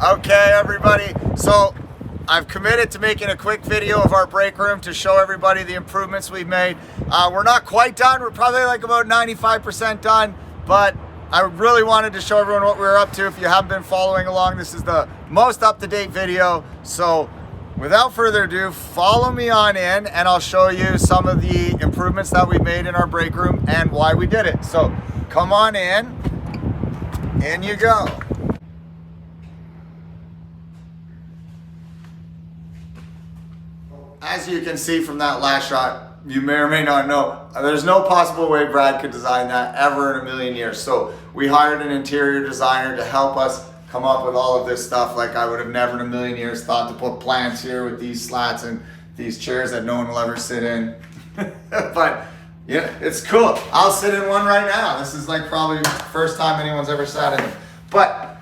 Okay, everybody, so I've committed to making a quick video of our break room to show everybody the improvements we've made. We're not quite done. We're probably like about 95% done, but I really wanted to show everyone what we were up to. If you haven't been following along, this is the most up-to-date video. So without further ado, follow me on in and I'll show you some of the improvements that we made in our break room and why we did it. So come on in you go. As you can see from that last shot, you may or may not know, there's no possible way Brad could design that ever in a million years. So we hired an interior designer to help us come up with all of this stuff. Like I would have never in a million years thought to put plants here with these slats and these chairs that no one will ever sit in. But yeah, it's cool. I'll sit in one right now. This is like probably the first time anyone's ever sat in them. But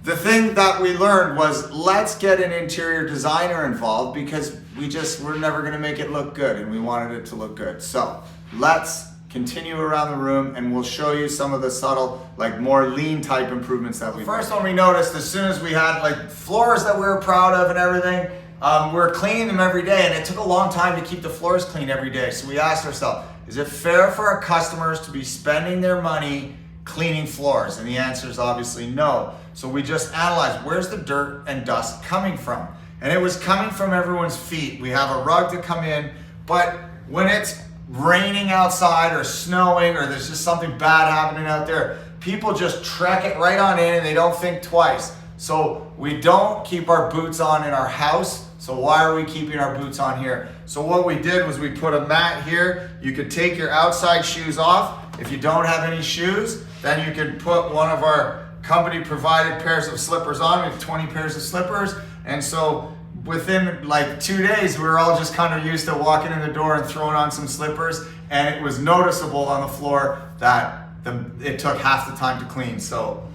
the thing that we learned was let's get an interior designer involved because we're never gonna make it look good and we wanted it to look good. So let's continue around the room and we'll show you some of the subtle, like more lean type improvements that we made. First one we noticed as soon as we had like floors that we were proud of and everything, we were cleaning them every day and it took a long time to keep the floors clean every day. So we asked ourselves, is it fair for our customers to be spending their money cleaning floors? And the answer is obviously no. So we just analyzed where's the dirt and dust coming from? And it was coming from everyone's feet. We have a rug to come in, but when it's raining outside or snowing or there's just something bad happening out there, people just trek it right on in and they don't think twice. So we don't keep our boots on in our house. So why are we keeping our boots on here? So what we did was we put a mat here. You could take your outside shoes off. If you don't have any shoes, then you can put one of our company provided pairs of slippers on. We have 20 pairs of slippers. And so within like 2 days, we were all just kind of used to walking in the door and throwing on some slippers. And it was noticeable on the floor that it took half the time to clean. So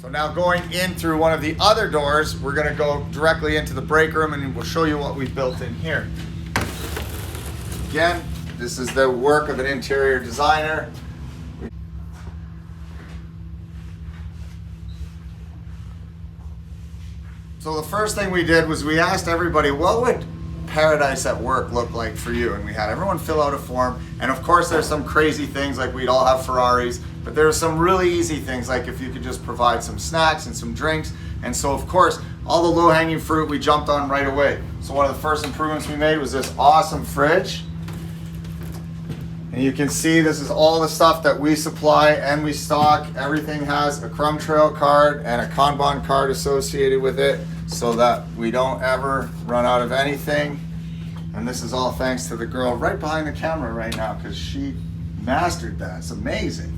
now going in through one of the other doors, we're gonna go directly into the break room and we'll show you what we built in here. Again, this is the work of an interior designer. So the first thing we did was we asked everybody, what would paradise at work look like for you? And we had everyone fill out a form. And of course there's some crazy things like we'd all have Ferraris, but there are some really easy things like if you could just provide some snacks and some drinks. And so of course, all the low-hanging fruit we jumped on right away. So one of the first improvements we made was this awesome fridge. And you can see this is all the stuff that we supply and we stock. Everything has a Crumb Trail card and a Kanban card associated with it so that we don't ever run out of anything. And this is all thanks to the girl right behind the camera right now because she mastered that. It's amazing.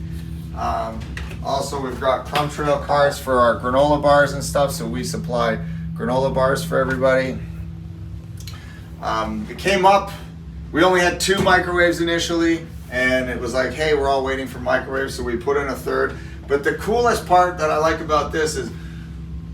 Also, we've got Crumb Trail cards for our granola bars and stuff, so we supply granola bars for everybody. It came up, we only had 2 microwaves initially, and it was like, hey, we're all waiting for microwaves, so we put in a 3rd. But the coolest part that I like about this is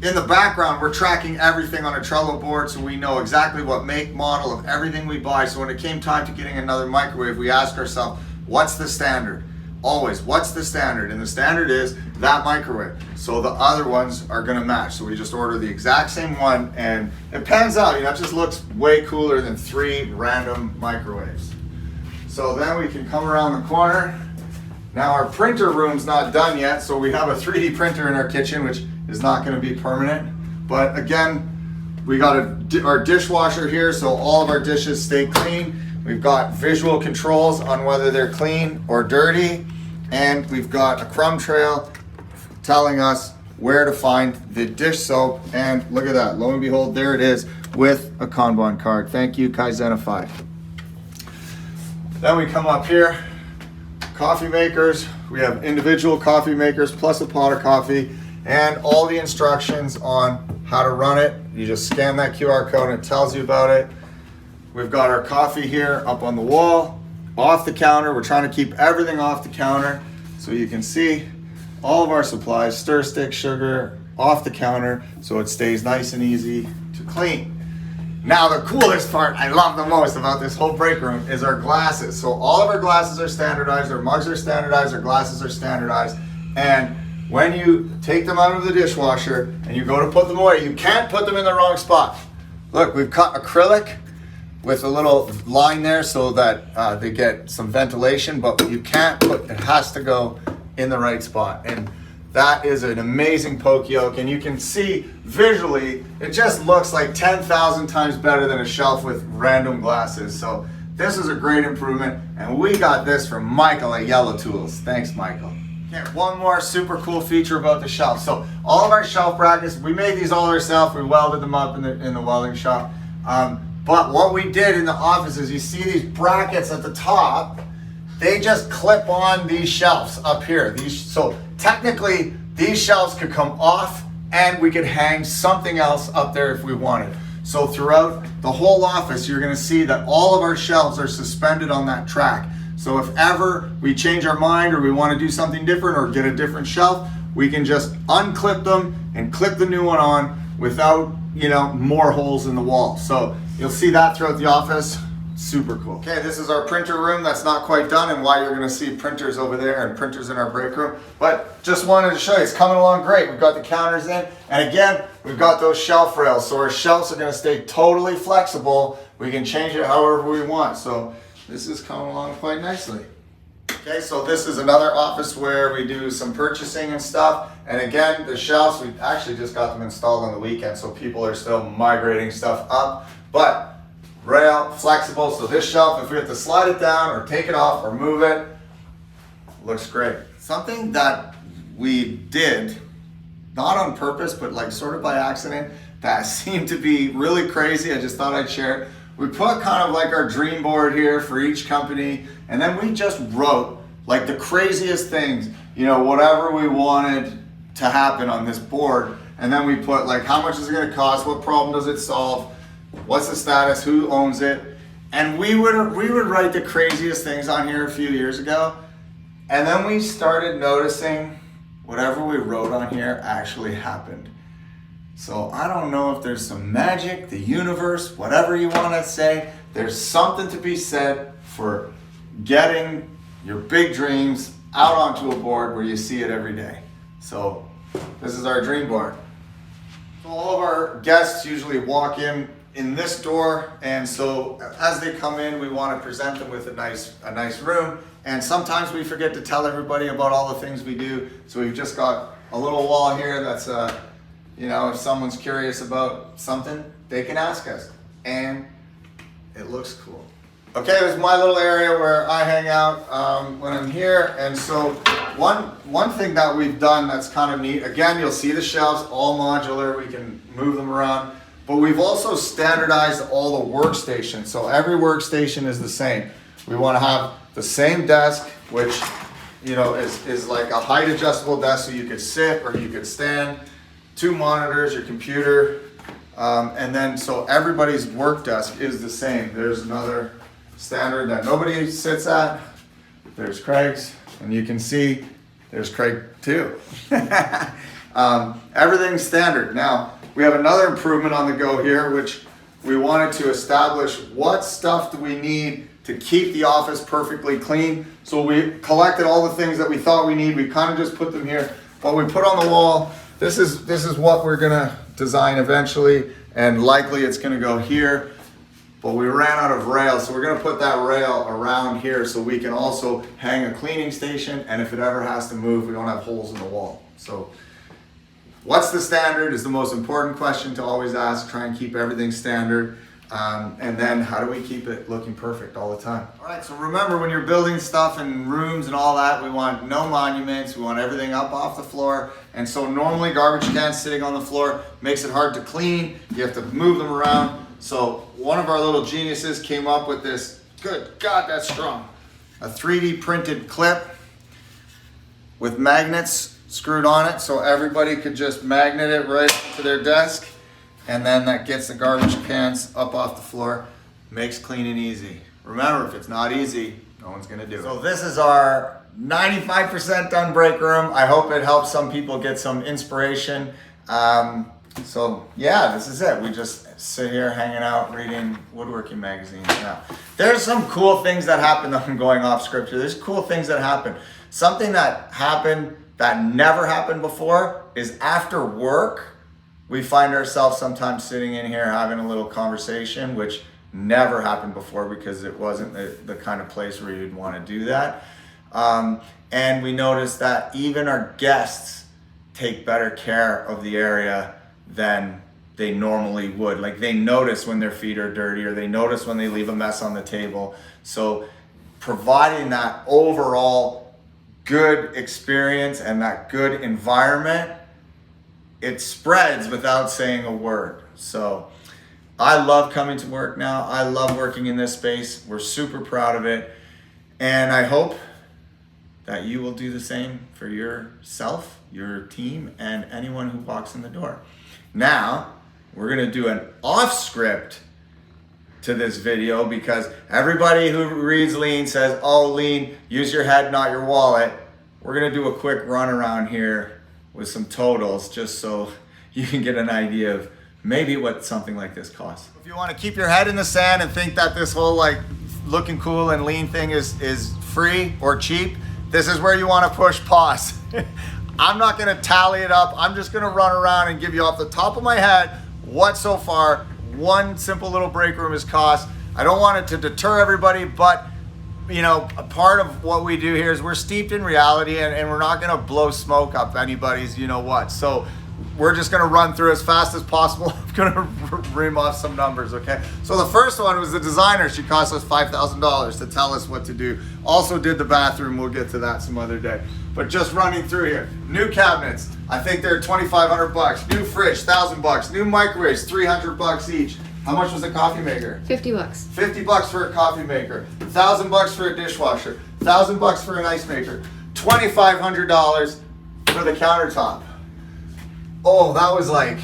in the background, we're tracking everything on a Trello board, so we know exactly what make, model of everything we buy. So when it came time to getting another microwave, we asked ourselves, what's the standard? Always, what's the standard? And the standard is that microwave. So the other ones are gonna match. So we just order the exact same one and it pans out, it just looks way cooler than 3 random microwaves. So then we can come around the corner. Now our printer room's not done yet, so we have a 3D printer in our kitchen, which is not gonna be permanent. But again, we got our dishwasher here, so all of our dishes stay clean. We've got visual controls on whether they're clean or dirty. And we've got a Crumb Trail telling us where to find the dish soap. And look at that, lo and behold, there it is with a Kanban card. Thank you, Kaizenify. Then we come up here, coffee makers. We have individual coffee makers plus a pot of coffee and all the instructions on how to run it. You just scan that QR code and it tells you about it. We've got our coffee here up on the wall, off the counter. We're trying to keep everything off the counter so you can see all of our supplies, stir stick, sugar, off the counter so it stays nice and easy to clean. Now the coolest part I love the most about this whole break room is our glasses. So all of our glasses are standardized, our mugs are standardized, our glasses are standardized, and when you take them out of the dishwasher and you go to put them away, you can't put them in the wrong spot. Look, we've cut acrylic with a little line there so that they get some ventilation, but you can't put, it has to go in the right spot. And that is an amazing poke yoke, and you can see visually, it just looks like 10,000 times better than a shelf with random glasses. So this is a great improvement, and we got this from Michael at Yellow Tools. Thanks, Michael. Okay, one more super cool feature about the shelf. So all of our shelf brackets, we made these all ourselves. We welded them up in the welding shop. But what we did in the office is you see these brackets at the top, they just clip on these shelves up here. So technically, these shelves could come off and we could hang something else up there if we wanted. So throughout the whole office, you're gonna see that all of our shelves are suspended on that track. So if ever we change our mind or we wanna do something different or get a different shelf, we can just unclip them and clip the new one on without, more holes in the wall. So you'll see that throughout the office. Super cool. Okay, this is our printer room that's not quite done, and why you're gonna see printers over there and printers in our break room. But just wanted to show you, it's coming along great. We've got the counters in, and again, we've got those shelf rails. So our shelves are gonna stay totally flexible. We can change it however we want. So this is coming along quite nicely. Okay, so this is another office where we do some purchasing and stuff. And again, the shelves, we actually just got them installed on the weekend, so people are still migrating stuff up. But rail, flexible, so this shelf, if we have to slide it down or take it off or move it, looks great. Something that we did, not on purpose, but like sort of by accident, that seemed to be really crazy, I just thought I'd share it. We put kind of like our dream board here for each company, and then we just wrote like the craziest things, whatever we wanted to happen on this board. And then we put like, how much is it gonna cost? What problem does it solve? What's the status? Who owns it? And we would write the craziest things on here a few years ago. And then we started noticing whatever we wrote on here actually happened. So I don't know if there's some magic, the universe, whatever you want to say, there's something to be said for getting your big dreams out onto a board where you see it every day. So this is our dream board. So all of our guests usually walk in this door, and so as they come in, we want to present them with a nice room. And sometimes we forget to tell everybody about all the things we do. So we've just got a little wall here that's if someone's curious about something, they can ask us, and it looks cool. Okay, this is my little area where I hang out when I'm here. And so one thing that we've done that's kind of neat, again, you'll see the shelves, all modular, we can move them around, but we've also standardized all the workstations. So every workstation is the same. We want to have the same desk, which is like a height adjustable desk, so you could sit or you could stand. 2 monitors, your computer, and then so everybody's work desk is the same. There's another standard that nobody sits at. There's Craig's, and you can see there's Craig too. Everything's standard. Now, we have another improvement on the go here, which we wanted to establish what stuff do we need to keep the office perfectly clean. So we collected all the things that we thought we need. We kind of just put them here. What we put on the wall, this is what we're gonna design eventually, and likely it's gonna go here, but we ran out of rails, so we're gonna put that rail around here so we can also hang a cleaning station, and if it ever has to move, we don't have holes in the wall. So what's the standard is the most important question to always ask. Try and keep everything standard. And then how do we keep it looking perfect all the time? All right, so remember when you're building stuff in rooms and all that, we want no monuments, we want everything up off the floor. And so normally garbage cans sitting on the floor makes it hard to clean. You have to move them around. So one of our little geniuses came up with this, good God, that's strong, a 3D printed clip with magnets screwed on it, so everybody could just magnet it right to their desk. And then that gets the garbage cans up off the floor, makes cleaning easy. Remember, if it's not easy, no one's gonna do it. So this is our 95% done break room. I hope it helps some people get some inspiration. So yeah, this is it. We just sit here hanging out, reading woodworking magazines now. There's some cool things that happen. I'm going off script here. There's cool things that happen. Something that happened that never happened before is after work, we find ourselves sometimes sitting in here having a little conversation, which never happened before because it wasn't the kind of place where you'd want to do that. And we noticed that even our guests take better care of the area than they normally would. Like they notice when their feet are dirty, or they notice when they leave a mess on the table. So providing that overall good experience and that good environment, it spreads without saying a word. So I love coming to work now. I love working in this space. We're super proud of it. And I hope that you will do the same for yourself, your team, and anyone who walks in the door. Now, we're gonna do an off script to this video because everybody who reads lean says, oh, lean, use your head, not your wallet. We're gonna do a quick run around here with some totals just so you can get an idea of maybe what something like this costs. If you wanna keep your head in the sand and think that this whole like looking cool and lean thing is free or cheap, this is where you wanna push pause. I'm not gonna tally it up. I'm just gonna run around and give you off the top of my head what so far one simple little break room has cost. I don't want it to deter everybody, but you know, a part of what we do here is we're steeped in reality and we're not gonna blow smoke up anybody's you know what. So we're just gonna run through as fast as possible. I'm gonna ream off some numbers, okay? So the first one was the designer. She cost us $5,000 to tell us what to do. Also did the bathroom, we'll get to that some other day. But just running through here. New cabinets, I think they're $2,500. New fridge, $1,000. New microwaves, $300 each. How much was the coffee maker? $50. $50 for a coffee maker. $1,000 for a dishwasher. $1,000 for an ice maker. $2,500 for the countertop. Oh, that was like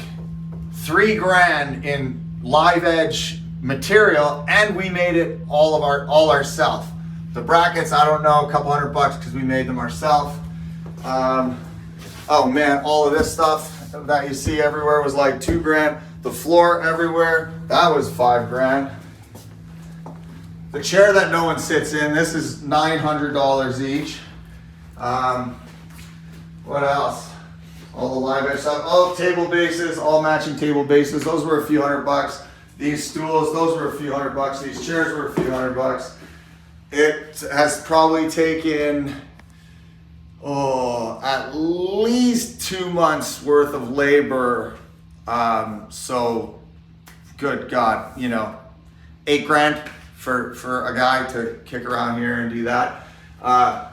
$3,000 in live edge material, and we made it all ourselves. The brackets, I don't know, a couple $100 because we made them ourselves. Oh man, all of this stuff that you see everywhere was like $2,000. The floor everywhere, that was $5,000. The chair that no one sits in, this is $900 each. What else? All the live edge stuff. Oh, table bases, all matching table bases. Those were a few $100. These stools, those were a few $100. These chairs were a few $100. It has probably taken, at least 2 months worth of labor. So good God, you know, $8,000 for a guy to kick around here and do that.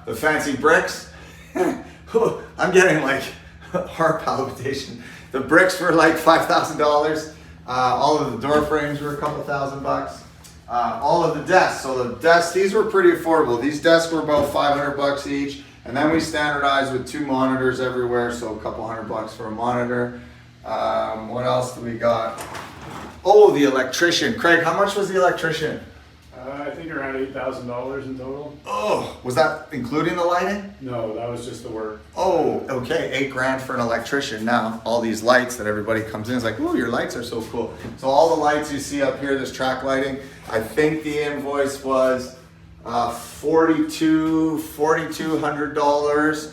The fancy bricks, I'm getting like heart palpitation. The bricks were like $5,000. All of the door frames were a couple $1,000. All of the desks, so the desks, these were pretty affordable. These desks were about $500 each. And then we standardized with 2 monitors everywhere, so a couple $100 for a monitor. What else do we got? Oh, the electrician. Craig, how much was the electrician? I think around $8,000 in total. Oh, was that including the lighting? No, that was just the work. Oh, okay, $8,000 for an electrician. Now, all these lights that everybody comes in is like, oh, your lights are so cool. So all the lights you see up here, this track lighting, I think the invoice was $4,200.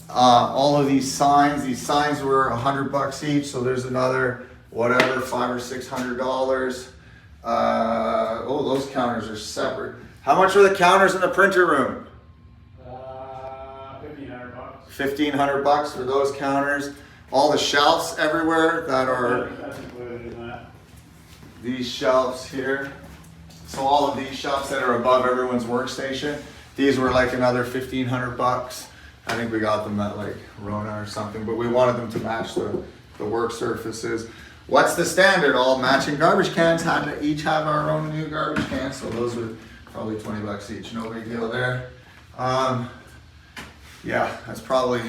All of these signs were $100 each, so there's another whatever, $500 or $600. Those counters are separate. How much were the counters in the printer room? $1,500. $1,500 for those counters. All the shelves everywhere that are. That's included in that. These shelves here. So all of these shelves that are above everyone's workstation. These were like another $1,500. I think we got them at like Rona or something, but we wanted them to match the work surfaces. What's the standard? All matching garbage cans had to each have our own new garbage cans, so those were probably $20 each. No big deal there. Yeah, that's probably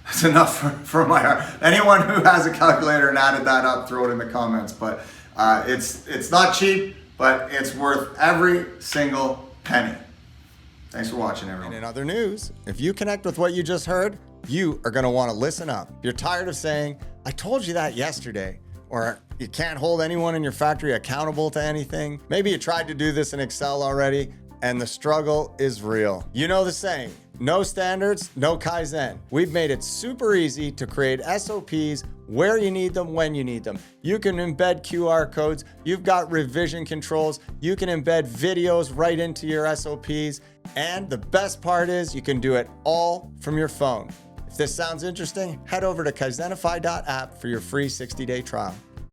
that's enough for my heart. Anyone who has a calculator and added that up, throw it in the comments. But it's not cheap, but it's worth every single penny. Thanks for watching, everyone. And in other news, if you connect with what you just heard, you are going to want to listen up. You're tired of saying, I told you that yesterday, or you can't hold anyone in your factory accountable to anything. Maybe you tried to do this in Excel already, and the struggle is real. You know the saying, No standards, no Kaizen. We've made it super easy to create SOPs where you need them, when you need them. You can embed QR codes. You've got revision controls. You can embed videos right into your SOPs. And the best part is you can do it all from your phone. If this sounds interesting, head over to kaizenify.app for your free 60-day trial.